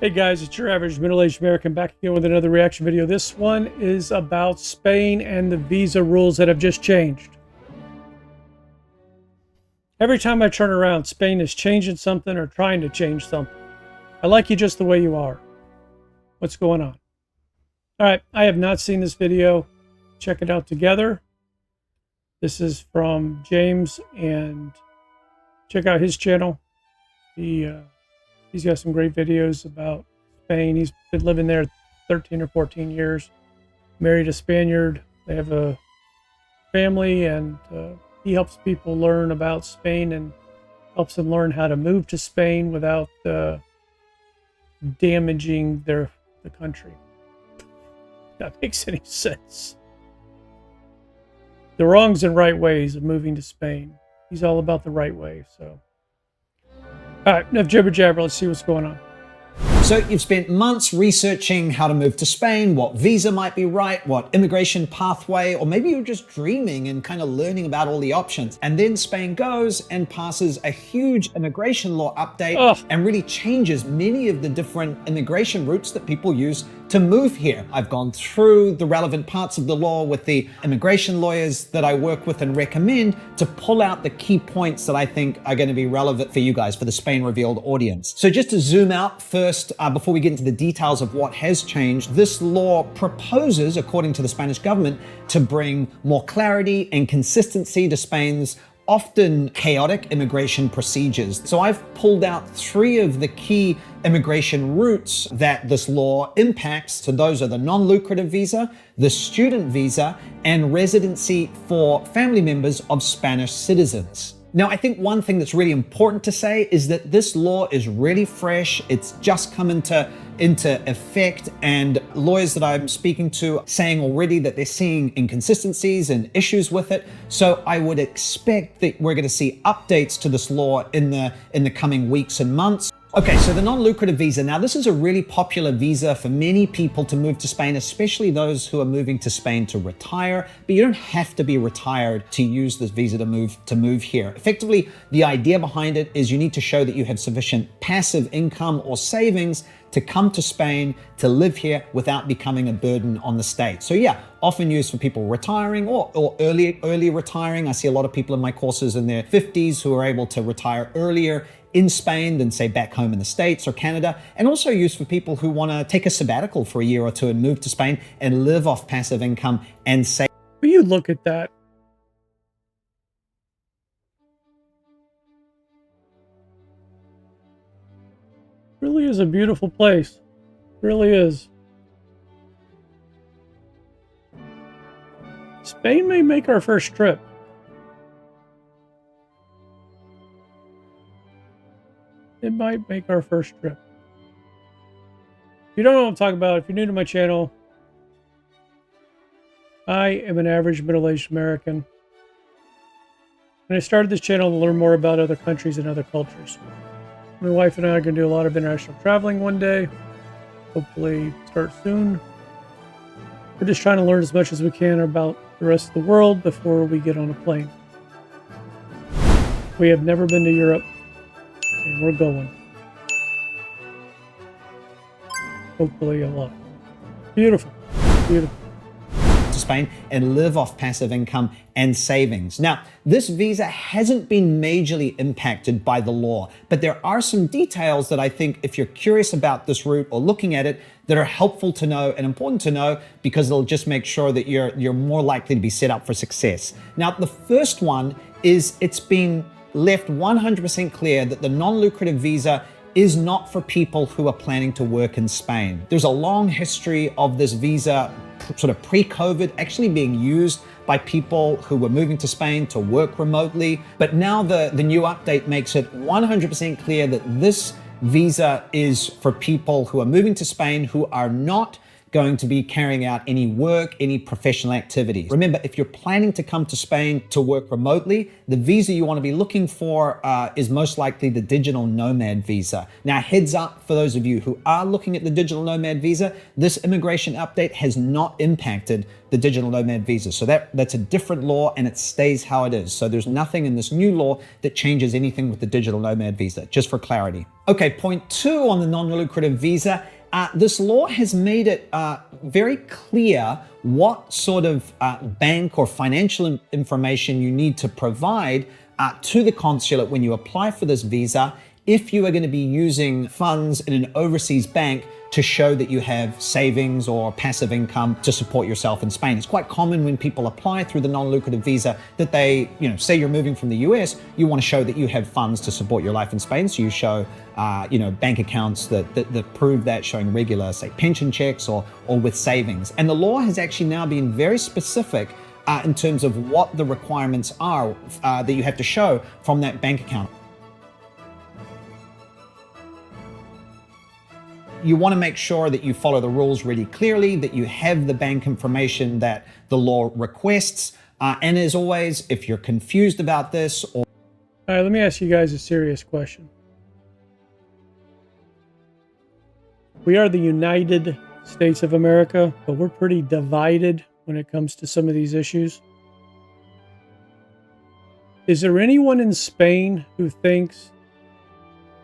Hey guys, it's your average middle-aged American back again with another reaction video. This one is about Spain and the visa rules that have just changed. Every time I turn around, Spain is changing something or trying to change something. I like you just the way you are. What's going on? All right, I have not seen this video. Check it out together. This is from James, and check out his channel. He's got some great videos about Spain. He's been living there 13 or 14 years. Married a Spaniard. They have a family, and he helps people learn about Spain and helps them learn how to move to Spain without damaging the country. If that makes any sense. The wrongs and right ways of moving to Spain. He's all about the right way, so. All right, enough jibber jabber. Let's see what's going on. So you've spent months researching how to move to Spain, what visa might be right, what immigration pathway, or maybe you're just dreaming and kind of learning about all the options. And then Spain goes and passes a huge immigration law update and really changes many of the different immigration routes that people use to move here. I've gone through the relevant parts of the law with the immigration lawyers that I work with and recommend to pull out the key points that I think are going to be relevant for you guys, for the Spain Revealed audience. So just to zoom out first, before we get into the details of what has changed, this law proposes, according to the Spanish government, to bring more clarity and consistency to Spain's often chaotic immigration procedures. So I've pulled out 3 of the key immigration routes that this law impacts. So those are the non-lucrative visa, the student visa, and residency for family members of Spanish citizens. Now, I think one thing that's really important to say is that this law is really fresh. It's just come into effect, and lawyers that I'm speaking to saying already that they're seeing inconsistencies and issues with it. So I would expect that we're going to see updates to this law in the coming weeks and months. Okay, so the non-lucrative visa. Now, this is a really popular visa for many people to move to Spain, especially those who are moving to Spain to retire, but you don't have to be retired to use this visa to move here. Effectively, the idea behind it is you need to show that you have sufficient passive income or savings to come to Spain to live here without becoming a burden on the state. So yeah, often used for people retiring or early retiring. I see a lot of people in my courses in their 50s who are able to retire earlier in Spain than say back home in the States or Canada, and also used for people who want to take a sabbatical for a year or two and move to Spain and live off passive income and save. Will you look at that? Really is a beautiful place. It really is. Spain may make our first trip. It might make our first trip. If you don't know what I'm talking about, if you're new to my channel, I am an average middle-aged American. And I started this channel to learn more about other countries and other cultures. My wife and I are going to do a lot of international traveling one day. Hopefully start soon. We're just trying to learn as much as we can about the rest of the world before we get on a plane. We have never been to Europe, and we're going. Hopefully a lot. Beautiful. Beautiful. To Spain and live off passive income and savings. Now, this visa hasn't been majorly impacted by the law, but there are some details that I think if you're curious about this route or looking at it, that are helpful to know and important to know, because it'll just make sure that you're more likely to be set up for success. Now, the first one is it's been left 100% clear that the non-lucrative visa is not for people who are planning to work in Spain. There's a long history of this visa sort of pre-COVID actually being used by people who were moving to Spain to work remotely. But now the new update makes it 100% clear that this visa is for people who are moving to Spain who are not going to be carrying out any work, any professional activities. Remember, if you're planning to come to Spain to work remotely, the visa you want to be looking for is most likely the digital nomad visa. Now, heads up for those of you who are looking at the digital nomad visa, this immigration update has not impacted the digital nomad visa. So that's a different law and it stays how it is. So there's nothing in this new law that changes anything with the digital nomad visa, just for clarity. Okay, point 2 on the non-lucrative visa. This law has made it very clear what sort of bank or financial information you need to provide to the consulate when you apply for this visa if you are going to be using funds in an overseas bank to show that you have savings or passive income to support yourself in Spain. It's quite common when people apply through the non-lucrative visa that they, say you're moving from the US, you want to show that you have funds to support your life in Spain. So you show, bank accounts that prove that, showing regular, say, pension checks or with savings. And the law has actually now been very specific in terms of what the requirements are that you have to show from that bank account. You want to make sure that you follow the rules really clearly, that you have the bank information that the law requests. And as always, if you're confused about this or... All right, let me ask you guys a serious question. We are the United States of America, but we're pretty divided when it comes to some of these issues. Is there anyone in Spain who thinks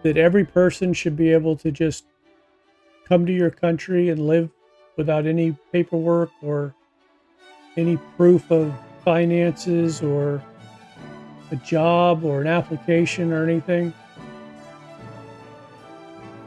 that every person should be able to just come to your country and live without any paperwork or any proof of finances or a job or an application or anything?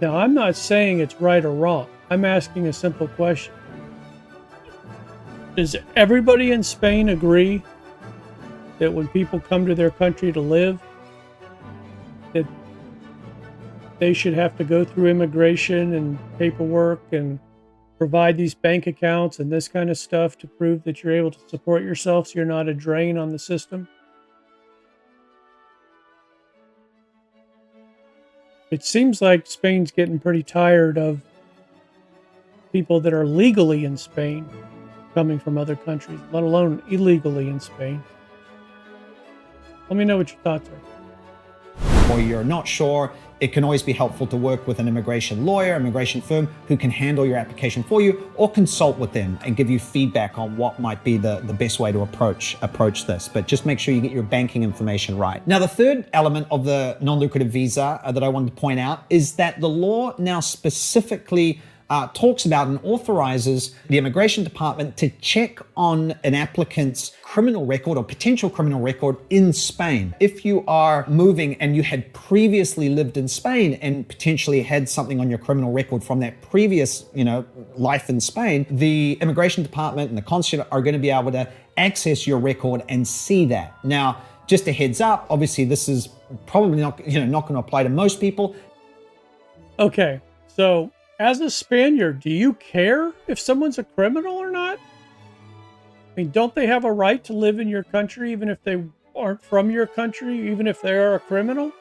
Now, I'm not saying it's right or wrong. I'm asking a simple question. Does everybody in Spain agree that when people come to their country to live, that they should have to go through immigration and paperwork and provide these bank accounts and this kind of stuff to prove that you're able to support yourself so you're not a drain on the system? It seems like Spain's getting pretty tired of people that are legally in Spain coming from other countries, let alone illegally in Spain. Let me know what your thoughts are. Or you're not sure, it can always be helpful to work with an immigration lawyer, immigration firm who can handle your application for you, or consult with them and give you feedback on what might be the best way to approach this. But just make sure you get your banking information right. Now, the third element of the non-lucrative visa that I wanted to point out is that the law now specifically talks about and authorizes the immigration department to check on an applicant's criminal record or potential criminal record in Spain. If you are moving and you had previously lived in Spain and potentially had something on your criminal record from that previous, life in Spain, the immigration department and the consulate are going to be able to access your record and see that. Now, just a heads up, obviously this is probably not going to apply to most people. Okay, so as a Spaniard, do you care if someone's a criminal or not? I mean, don't they have a right to live in your country even if they aren't from your country, even if they are a criminal?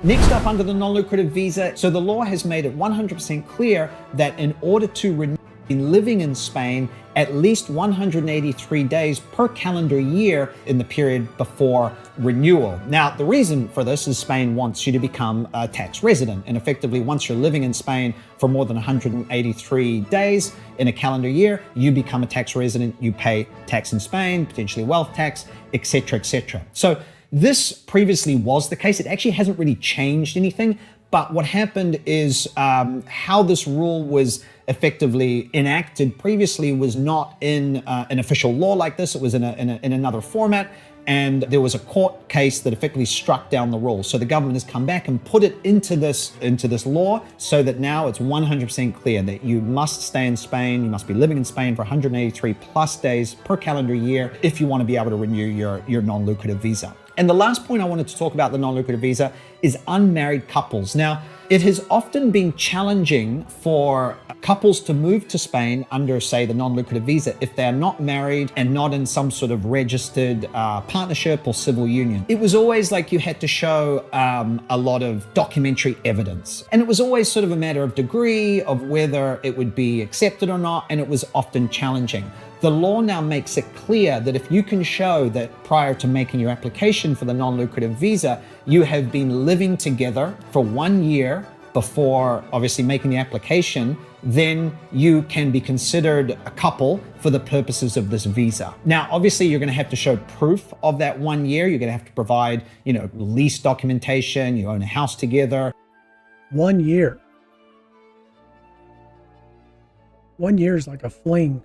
Next up under the non-lucrative visa, so the law has made it 100% clear that in order to renew living in Spain at least 183 days per calendar year in the period before renewal. Now, the reason for this is Spain wants you to become a tax resident. And effectively, once you're living in Spain for more than 183 days in a calendar year, you become a tax resident, you pay tax in Spain, potentially wealth tax, etc., etc. So this previously was the case. It actually hasn't really changed anything. But what happened is how this rule was effectively enacted previously was not in an official law like this. It was in another format. And there was a court case that effectively struck down the rule. So the government has come back and put it into this law so that now it's 100% clear that you must stay in Spain, you must be living in Spain for 183 plus days per calendar year if you want to be able to renew your non-lucrative visa. And the last point I wanted to talk about the non-lucrative visa is unmarried couples. Now, It has often been challenging for couples to move to Spain under, say, the non-lucrative visa if they are not married and not in some sort of registered partnership or civil union. It was always like you had to show a lot of documentary evidence. And it was always sort of a matter of degree, of whether it would be accepted or not, and it was often challenging. The law now makes it clear that if you can show that prior to making your application for the non-lucrative visa, you have been living together for 1 year before obviously making the application, then you can be considered a couple for the purposes of this visa. Now, obviously you're going to have to show proof of that 1 year. You're going to have to provide, lease documentation, you own a house together. 1 year. 1 year is like a fling.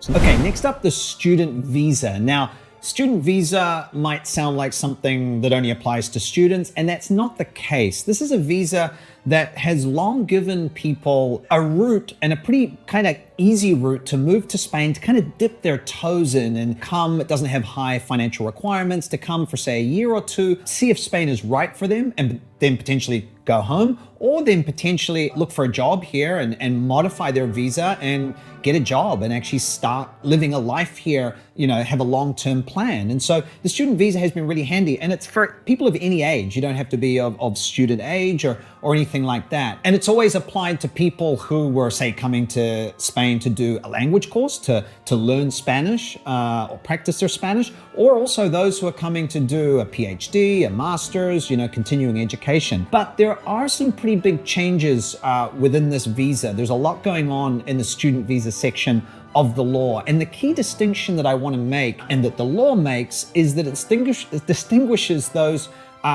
Okay, next up, the student visa. Now, student visa might sound like something that only applies to students, and that's not the case. This is a visa that has long given people a route, and a pretty kind of easy route to move to Spain, to kind of dip their toes in and come. It doesn't have high financial requirements, to come for say a year or two, see if Spain is right for them, and then potentially go home, or then potentially look for a job here and modify their visa and get a job and actually start living a life here, have a long-term plan. And so the student visa has been really handy, and it's for people of any age. You don't have to be of student age or anything like that. And it's always applied to people who were, say, coming to Spain to do a language course, to learn Spanish or practice their Spanish, or also those who are coming to do a PhD, a master's, continuing education. But there are some pretty big changes within this visa. There's a lot going on in the student visa section of the law. And the key distinction that I want to make, and that the law makes, is that it distinguishes those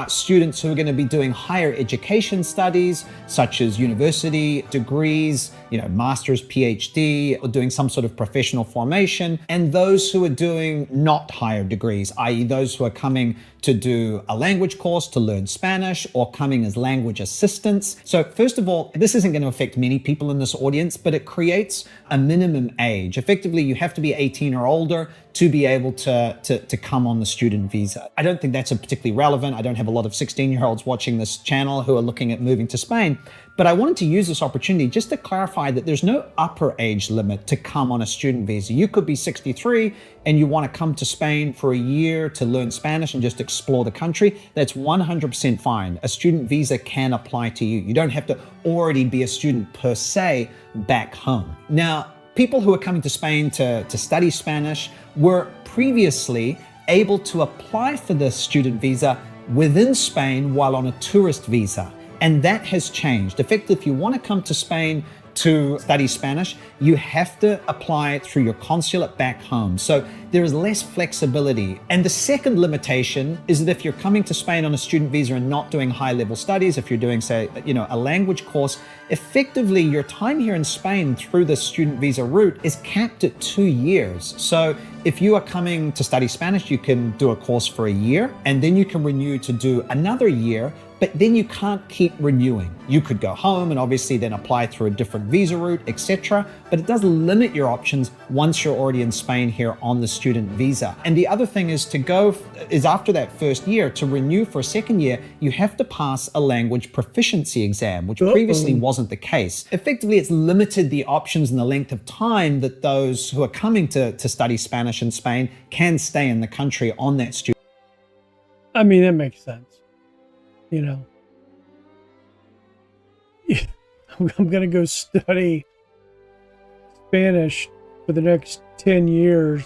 students who are going to be doing higher education studies, such as university degrees, master's, PhD, or doing some sort of professional formation, and those who are doing not higher degrees, i.e. those who are coming to do a language course to learn Spanish, or coming as language assistants. So first of all, this isn't going to affect many people in this audience, but it creates a minimum age. Effectively, you have to be 18 or older to be able to come on the student visa. I don't think that's particularly relevant. I don't have a lot of 16-year-olds watching this channel who are looking at moving to Spain, but I wanted to use this opportunity just to clarify that there's no upper age limit to come on a student visa. You could be 63 and you want to come to Spain for a year to learn Spanish and just explore the country. That's 100% fine. A student visa can apply to you. You don't have to already be a student per se back home. Now, people who are coming to Spain to study Spanish were previously able to apply for the student visa within Spain while on a tourist visa. And that has changed. Effectively, if you want to come to Spain to study Spanish, you have to apply it through your consulate back home. So there is less flexibility. And the second limitation is that if you're coming to Spain on a student visa and not doing high-level studies, if you're doing, say, a language course, effectively your time here in Spain through the student visa route is capped at 2 years. So if you are coming to study Spanish, you can do a course for a year, and then you can renew to do another year, but then you can't keep renewing. You could go home and obviously then apply through a different visa route, etc. But it does limit your options once you're already in Spain here on the student visa. And the other thing is after that first year, to renew for a second year, you have to pass a language proficiency exam, which previously wasn't the case. Effectively, it's limited the options and the length of time that those who are coming to study Spanish in Spain can stay in the country on that student. I mean, that makes sense. I'm going to go study Spanish for the next 10 years,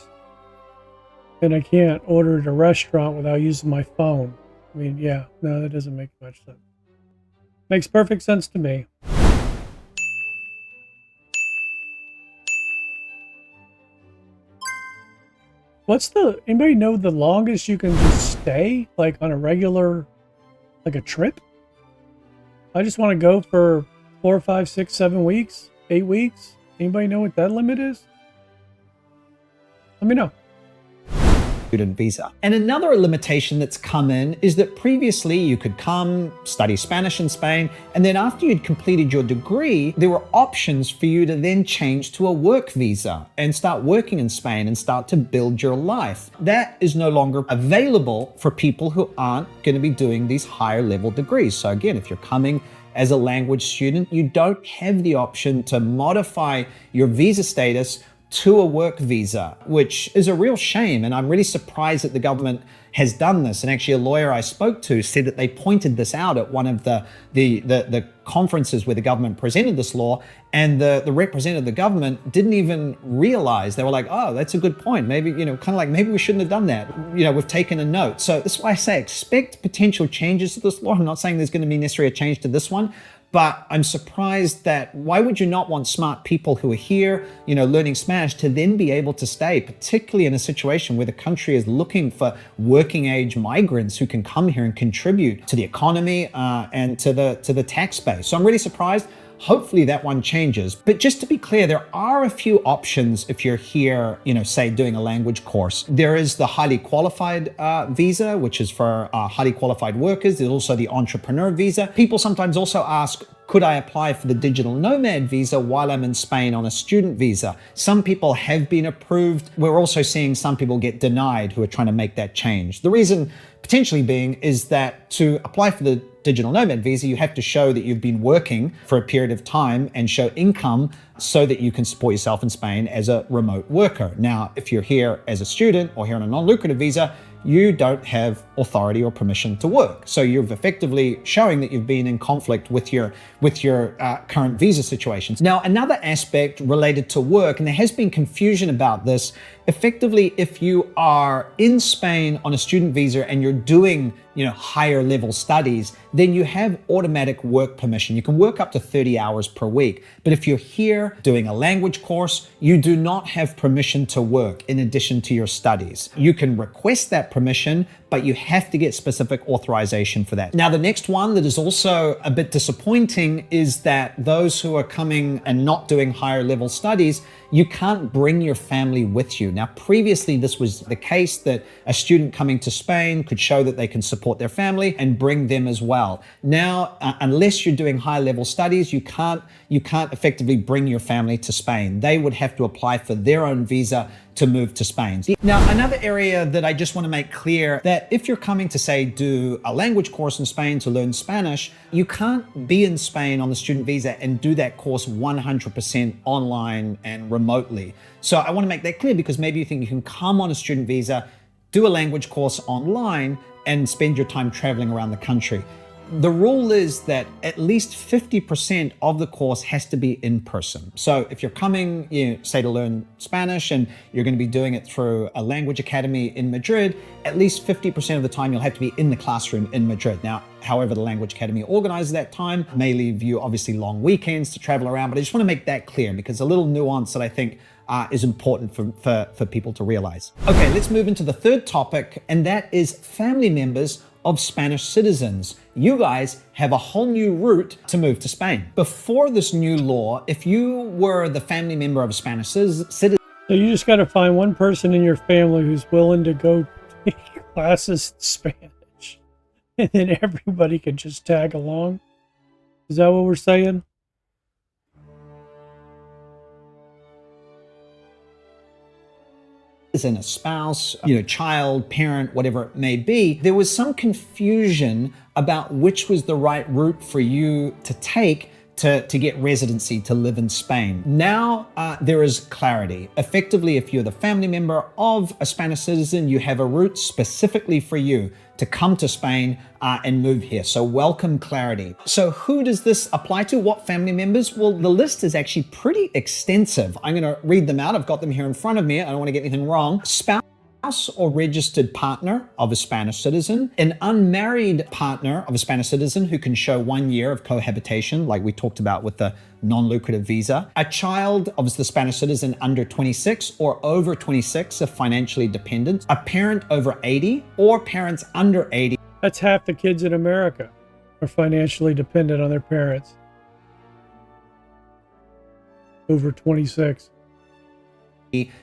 and I can't order at a restaurant without using my phone. I mean, yeah, no, that doesn't make much sense. Makes perfect sense to me. Anybody know the longest you can just stay, like on a regular, like a trip? I just want to go for 4, 5, 6, 7 weeks, 8 weeks. Anybody know what that limit is? Let me know. student visa. And another limitation that's come in is that previously you could come study Spanish in Spain, and then after you'd completed your degree, there were options for you to then change to a work visa and start working in Spain and start to build your life. That is no longer available for people who aren't going to be doing these higher level degrees. So again, if you're coming as a language student, you don't have the option to modify your visa status to a work visa, which is a real shame. And I'm really surprised that the government has done this. And actually a lawyer I spoke to said that they pointed this out at one of the conferences where the government presented this law, and the representative of the government didn't even realize. They were like, oh, that's a good point. Maybe, kind of like, maybe we shouldn't have done that. We've taken a note. So that's why I say expect potential changes to this law. I'm not saying there's going to be necessarily a change to this one, but I'm surprised that why would you not want smart people who are here, learning Spanish to then be able to stay, particularly in a situation where the country is looking for working age migrants who can come here and contribute to the economy and to the tax base. So I'm really surprised. Hopefully that one changes. But just to be clear, there are a few options if you're here, say doing a language course. There is the highly qualified visa, which is for highly qualified workers. There's also the entrepreneur visa. People sometimes also ask, could I apply for the digital nomad visa while I'm in Spain on a student visa? Some people have been approved. We're also seeing some people get denied who are trying to make that change. The reason potentially being is that to apply for the digital nomad visa, you have to show that you've been working for a period of time and show income so that you can support yourself in Spain as a remote worker. Now, if you're here as a student or here on a non-lucrative visa, you don't have authority or permission to work. So you're effectively showing that you've been in conflict with your current visa situations. Now, another aspect related to work, and there has been confusion about this, effectively, if you are in Spain on a student visa and you're doing higher level studies, then you have automatic work permission. You can work up to 30 hours per week. But if you're here doing a language course, you do not have permission to work in addition to your studies. You can request that permission, but you have to get specific authorization for that. Now, the next one that is also a bit disappointing is that those who are coming and not doing higher level studies, you can't bring your family with you. Now, previously, this was the case that a student coming to Spain could show that they can support their family and bring them as well. Now, unless you're doing high level studies, you can't effectively bring your family to Spain. They would have to apply for their own visa to move to Spain. Now, another area that I just want to make clear that if you're coming to say do a language course in Spain to learn Spanish, you can't be in Spain on the student visa and do that course 100% online and remotely. So I want to make that clear because maybe you think you can come on a student visa, do a language course online and spend your time traveling around the country. The rule is that at least 50% of the course has to be in person. So if you're coming, say to learn Spanish and you're going to be doing it through a language academy in Madrid, at least 50% of the time you'll have to be in the classroom in Madrid. Now, however the language academy organizes that time may leave you obviously long weekends to travel around, but I just want to make that clear because a little nuance that I think is important for people to realize. Okay, let's move into the third topic, and that is family members of Spanish citizens. You guys have a whole new route to move to Spain. Before this new law, if you were the family member of a Spanish citizen, so you just got to find one person in your family who's willing to go take classes in Spanish, and then everybody could just tag along. Is that what we're saying? and a spouse, child, parent, whatever it may be, there was some confusion about which was the right route for you to take to get residency, to live in Spain. Now there is clarity. Effectively, if you're the family member of a Spanish citizen, you have a route specifically for you to come to Spain and move here. So welcome clarity. So who does this apply to? What family members? Well, the list is actually pretty extensive. I'm going to read them out. I've got them here in front of me. I don't want to get anything wrong. Spouse or registered partner of a Spanish citizen, an unmarried partner of a Spanish citizen who can show 1 year of cohabitation, like we talked about with the non-lucrative visa, a child of the Spanish citizen under 26 or over 26 if financially dependent, a parent over 80 or parents under 80. That's half the kids in America are financially dependent on their parents. Over 26.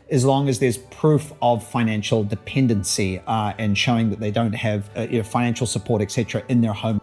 as long as there's proof of financial dependency and showing that they don't have financial support, etc., in their home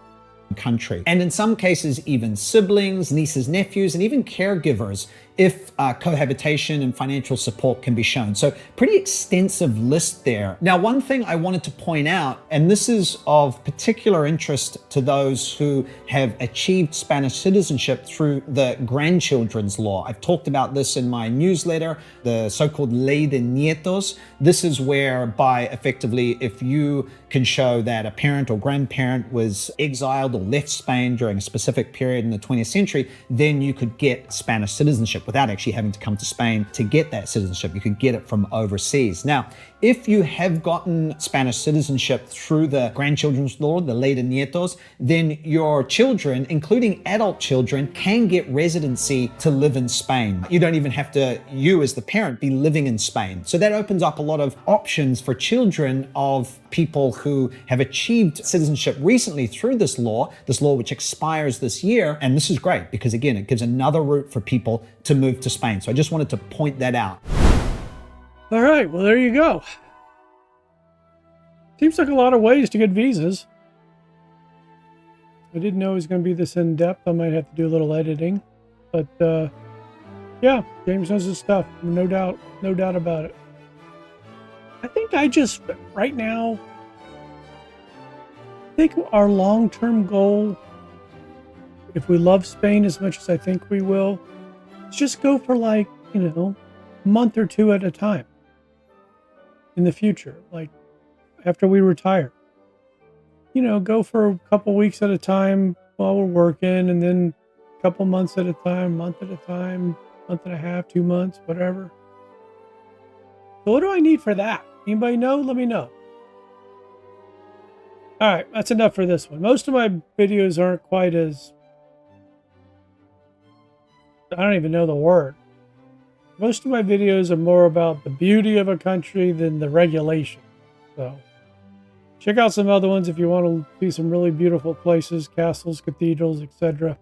country. And in some cases, even siblings, nieces, nephews, and even caregivers, if cohabitation and financial support can be shown. So pretty extensive list there. Now, one thing I wanted to point out, and this is of particular interest to those who have achieved Spanish citizenship through the grandchildren's law. I've talked about this in my newsletter, the so-called Ley de Nietos. This is whereby effectively, if you can show that a parent or grandparent was exiled or left Spain during a specific period in the 20th century, then you could get Spanish citizenship without actually having to come to Spain to get that citizenship. You could get it from overseas. Now, if you have gotten Spanish citizenship through the grandchildren's law, the Ley de Nietos, then your children, including adult children, can get residency to live in Spain. You don't even have to, you as the parent, be living in Spain. So that opens up a lot of options for children of people who have achieved citizenship recently through this law which expires this year. And this is great because, again, it gives another route for people to move to Spain. So I just wanted to point that out. All right, well, there you go. Seems like a lot of ways to get visas. I didn't know it was going to be this in-depth. I might have to do a little editing. But, yeah, James knows his stuff. No doubt about it. I think right now, I think our long-term goal, if we love Spain as much as I think we will, is just go for like, a month or two at a time in the future, like after we retire. Go for a couple weeks at a time while we're working, and then a couple months at a time, month at a time, month and a half, 2 months, whatever. So what do I need for that? Anybody know? Let me know. All right, that's enough for this one. Most of my videos aren't quite as... I don't even know the word. Most of my videos are more about the beauty of a country than the regulation. So check out some other ones if you want to see some really beautiful places, castles, cathedrals, etc.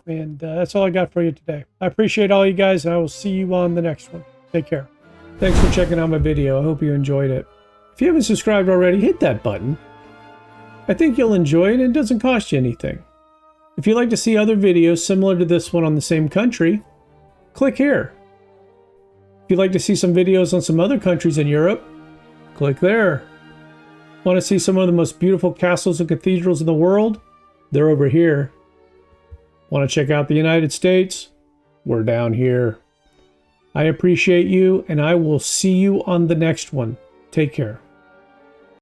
And that's all I got for you today. I appreciate all you guys, and I will see you on the next one. Take care. Thanks for checking out my video. I hope you enjoyed it. If you haven't subscribed already, hit that button. I think you'll enjoy it, and it doesn't cost you anything. If you'd like to see other videos similar to this one on the same country, click here. If you'd like to see some videos on some other countries in Europe, click there. Want to see some of the most beautiful castles and cathedrals in the world? They're over here. Want to check out the United States? We're down here. I appreciate you, and I will see you on the next one. Take care.